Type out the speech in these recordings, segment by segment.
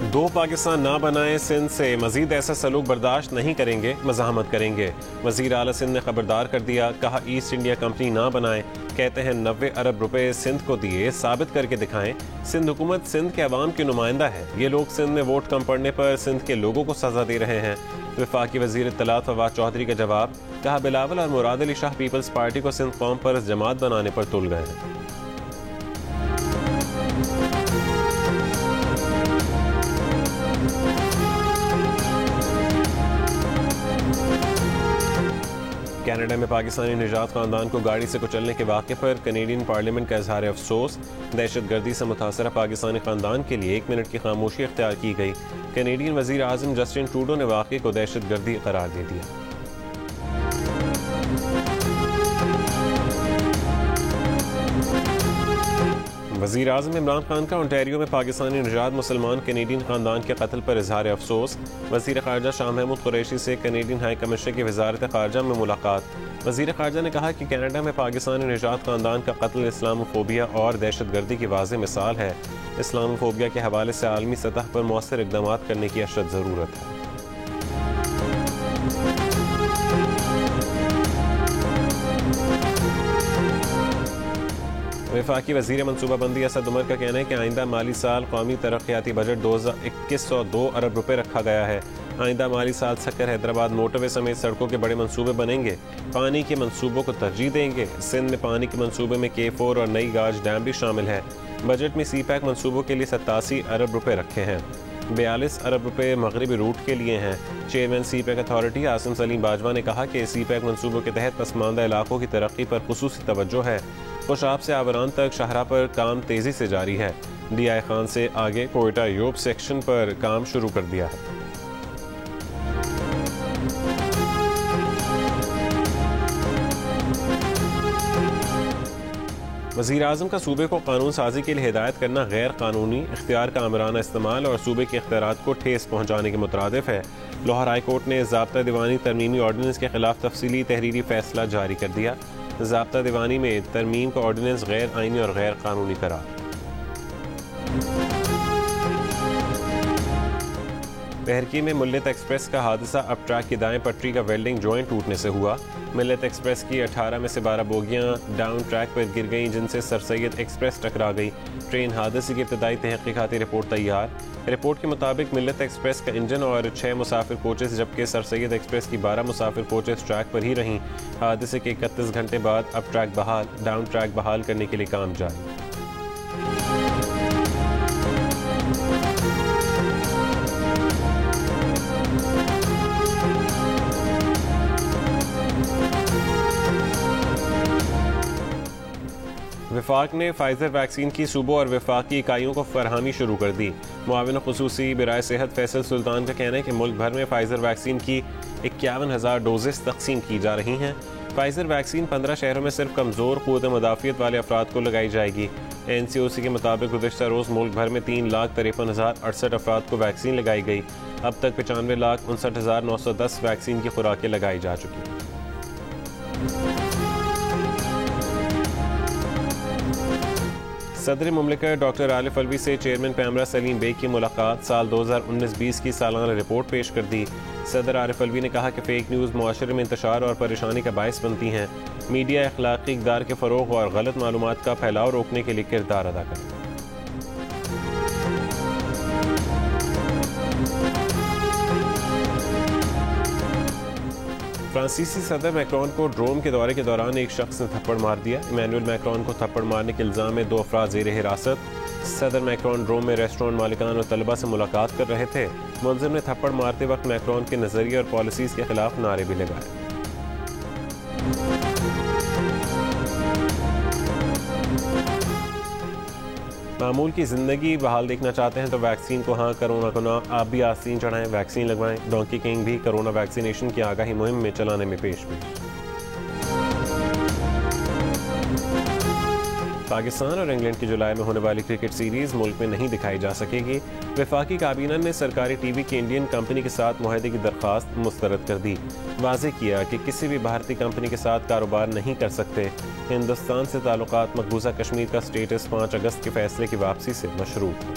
दो पाकिस्तान ना बनाए, सिंध से मजीद ऐसा सलूक बर्दाश्त नहीं करेंगे, मज़ाहमत करेंगे। वज़ीर आला सिंध ने खबरदार कर दिया, कहा ईस्ट इंडिया कंपनी ना बनाए। कहते हैं 90 अरब रुपए सिंध को दिए, साबित करके दिखाएं। सिंध हुकूमत सिंध के अवाम की नुमाइंदा है। ये लोग सिंध में वोट कम पड़ने पर सिंध के लोगों को सजा दे रहे हैं। वफाकी वज़ीर इत्तलात फवाद चौधरी का जवाब, कहा बिलावल और मुराद अली शाह पीपल्स पार्टी को सिंध कौम पर जमात बनाने पर तुल गए हैं। कनाडा में पाकिस्तानी निजात खानदान को गाड़ी से कुचलने के वाक़े पर कनेडियन पार्लियामेंट का इजहार अफसोस। दहशतगर्दी से मुतासरा पाकिस्तानी खानदान के लिए 1 मिनट की खामोशी इख्तियार की गई। कनेडियन वज़ीर आज़म जस्टिन ट्रूडो ने वाक़े को दहशतगर्दी करार दे दिया। वज़ीर आज़म इमरान खान का ओंटारियो में पाकिस्तानी निजात मुसलमान कनेडियन खानदान के कत्ल पर इजहार अफसोस। वज़ीर ख़ारजा शाह महमूद कुरैशी से कनेडियन हाई कमिश्नर की वज़ारत ख़ारजा में मुलाकात। वज़ीर ख़ारजा ने कहा कि कनाडा में पाकिस्तानी निजात खानदान का कत्ल इस्लामोफोबिया और दहशतगर्दी की वाज़ेह मिसाल है। इस्लामोफोबिया के हवाले से आलमी सतह पर मौसर इक़दाम करने की अशद ज़रूरत है। वफाकी वज़ीर मनसूबाबंदी असद उमर का कहना है कि आइंदा माली साल कौमी तरक्याती बजट 2102 अरब रुपए रखा गया है। आइंदा माली साल सक्कर हैदराबाद मोटरवे समेत सड़कों के बड़े मंसूबे बनेंगे। पानी के मंसूबों को तरजीह देंगे। सिंध में पानी के मंसूबे में K4 और नई गाज डैम भी शामिल है। बजट में CPEC मंसूबों के लिए 87 अरब रुपए रखे हैं। 42 अरब रुपए मगरबी रूट के लिए हैं। Chairman CPEC authority Asim Salim Bajwa ने कहा कि CPEC मंसूबों के तहत पसमानदा इलाकों की तरक्की पर खुसूसी तवज्जो है। खुशाब से आवरान तक शाहरा पर काम तेजी से जारी है। DI खान से आगे कोयटा यूब सेक्शन पर काम शुरू कर दिया है। वज़ीर आज़म का सूबे को कानून साजी के लिए हिदायत करना गैर कानूनी इख्तियार का आमराना इस्तेमाल और सूबे के इख्तियारात को ठेस पहुँचाने के मुतरादिफ है। लाहौर हाई कोर्ट ने ज़ाब्ता दीवानी तरमीमी ऑर्डिनेंस के खिलाफ तफसीली तहरीरी फैसला जारी कर दिया। ज़ाब्ता दीवानी में तरमीम का ऑर्डिनेंस गैर आइनी और गैर कानूनी करार। बहरकी में मिल्लत एक्सप्रेस का हादसा, अब ट्रैक की दाएं पटरी का वेल्डिंग जॉइंट टूटने से हुआ। मिल्लत एक्सप्रेस की 18 में से 12 बोगियां डाउन ट्रैक पर गिर गईं, जिनसे सर सैयद एक्सप्रेस टकरा गई। ट्रेन हादसे की इब्तदाई तहकीकाती रिपोर्ट तैयार। रिपोर्ट के मुताबिक मिल्लत एक्सप्रेस का इंजन और 6 मुसाफिर कोचेस जबकि सर सैयद एक्सप्रेस की 12 मुसाफिर कोचेस ट्रैक पर ही रहीं। हादसे के 31 घंटे बाद अब ट्रैक बहाल, डाउन ट्रैक बहाल करने के लिए काम जारी। वफाक ने फाइजर वैक्सीन की सूबों और वफाकी इकाइयों को फरहमी शुरू कर दी। मुआविन खुसूसी बिराए सेहत फैसल सुल्तान का कहना है कि मुल्क भर में फाइजर वैक्सीन की 51,000 डोजेस तकसीम की जा रही हैं। फाइजर वैक्सीन 15 शहरों में सिर्फ कमज़ोर क़ुव्वत मुदाफ़ियत वाले अफराद को लगाई जाएगी। NCOC के मुताबिक गुज़िश्ता रोज़ मुल्क भर में 3,53,068 अफराद को वैक्सीन लगाई गई। अब तक 95,59,910 वैक्सीन की खुराकें लगाई जा चुकी हैं। सदर मुमलिकत डॉक्टर आरिफ अलवी से चेयरमैन पैमरा सलीम बेग की मुलाकात, साल 2019-20 की सालाना रिपोर्ट पेश कर दी। सदर आरिफ अलवी ने कहा कि फ़ेक न्यूज़ मुआशरे में इंतशार और परेशानी का बायस बनती हैं। मीडिया अखलाकी इक़दार के फ़रोग़ और गलत मालूमात का फैलाव रोकने के लिए किरदार अदा करे। फ्रांसीसी सदर मैक्रोन को रोम के दौरे के दौरान एक शख्स ने थप्पड़ मार दिया। इमैनुअल मैक्रोन को थप्पड़ मारने के इल्ज़ाम में 2 अफराद ज़ेर हिरासत। सदर मैक्रोन रोम में रेस्टोरेंट मालिकान और तलबा से मुलाकात कर रहे थे। मुलज़िम ने थप्पड़ मारते वक्त मैक्रोन के नज़रिए और पॉलिसीज़ के खिलाफ नारे भी लगाए। मामूल की ज़िंदगी बहाल देखना चाहते हैं तो वैक्सीन को हाँ, कोरोना को ना। आप भी आस्तीन चढ़ाएं, वैक्सीन लगवाएं। डोंकी किंग भी कोरोना वैक्सीनेशन की आगाही मुहिम में चलाने में पेश। पाकिस्तान और इंग्लैंड की जुलाई में होने वाली क्रिकेट सीरीज मुल्क में नहीं दिखाई जा सकेगी। वफाकी काबीना ने सरकारी टीवी की इंडियन कंपनी के साथ मुआहदे की दरख्वास्त मुस्तरद कर दी। वाज़ेह किया कि किसी भी भारतीय कंपनी के साथ कारोबार नहीं कर सकते। हिंदुस्तान से ताल्लुकात मकबूजा कश्मीर का स्टेटस 5 अगस्त के फैसले की वापसी से मशरूत है।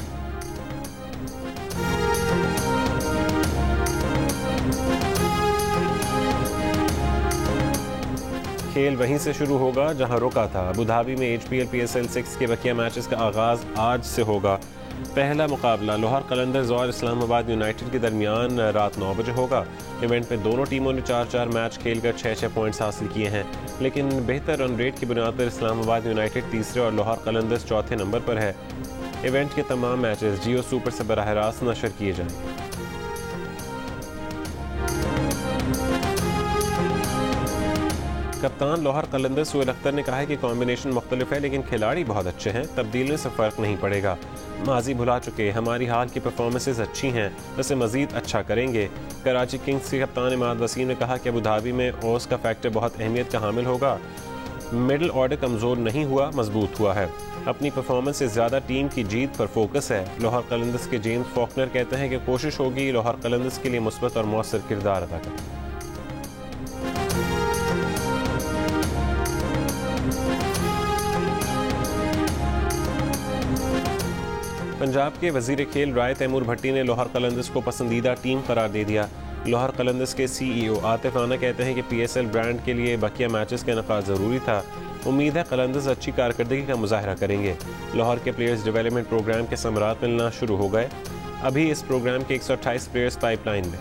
खेल वहीं से शुरू होगा जहां रुका था। अबू धाबी में HPL PSL 6 के बकिया मैचेस का आगाज़ आज से होगा। पहला मुकाबला लाहौर कलंदर्स और इस्लामाबाद यूनाइटेड के दरमियान रात 9 बजे होगा। इवेंट में दोनों टीमों ने 4-4 मैच खेलकर 6-6 पॉइंट्स हासिल किए हैं, लेकिन बेहतर रन रेट की बुनियाद पर इस्लामाबाद यूनाइटेड तीसरे और लाहौर कलंदर्स चौथे नंबर पर है। इवेंट के तमाम मैचेस जियो सुपर से बराह रास्त नशर किए जाएंगे। कप्तान लाहौर कलंदर्स सुहेल अख्तर ने कहा है कि कॉम्बिनेशन मुख्तलिफ है, लेकिन खिलाड़ी बहुत अच्छे हैं, तब्दीली से फ़र्क नहीं पड़ेगा। माजी भुला चुके, हमारी हाल की परफॉर्मेंसेज अच्छी हैं, वैसे मज़ीद अच्छा करेंगे। कराची किंग्स के कप्तान इमाद वसीम ने कहा कि अबू धाबी में ओस का फैक्टर बहुत अहमियत का हामिल होगा। मिडल ऑर्डर कमज़ोर नहीं हुआ, मजबूत हुआ है। अपनी परफॉर्मेंस से ज़्यादा टीम की जीत पर फोकस है। लाहौर कलंदर्स के जेम्स फॉकनर कहते हैं कि कोशिश होगी लाहौर कलंदर्स के लिए मुस्बत और मौसर किरदार अदा करें। पंजाब के वजीर खेल राय तैमूर भट्टी ने लाहौर कलंदर्स को पसंदीदा टीम करार दे दिया। लाहौर कलंदर्स के CEO आतिफ राना कहते हैं कि PSL ब्रांड के लिए बकिया मैचेस का इनेकाद ज़रूरी था। उम्मीद है कलंदर्स अच्छी कारकर्दगी का मुजाहरा करेंगे। लाहौर के प्लेयर्स डेवलपमेंट प्रोग्राम के समरात मिलना शुरू हो गए। अभी इस प्रोग्राम के 128 प्लेयर्स पाइपलाइन में।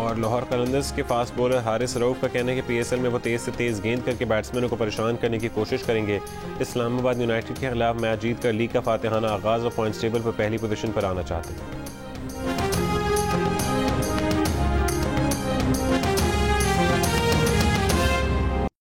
और लाहौर कलंदर्स के फास्ट बॉलर हारिस रऊफ का कहना है कि PSL में वो तेज़ से तेज़ गेंद करके बैट्समैनों को परेशान करने की कोशिश करेंगे। इस्लामाबाद यूनाइटेड के खिलाफ मैच जीत कर लीग का फातिहाना आगाज़ और पॉइंट्स टेबल पर पहली पोजीशन पर आना चाहते हैं।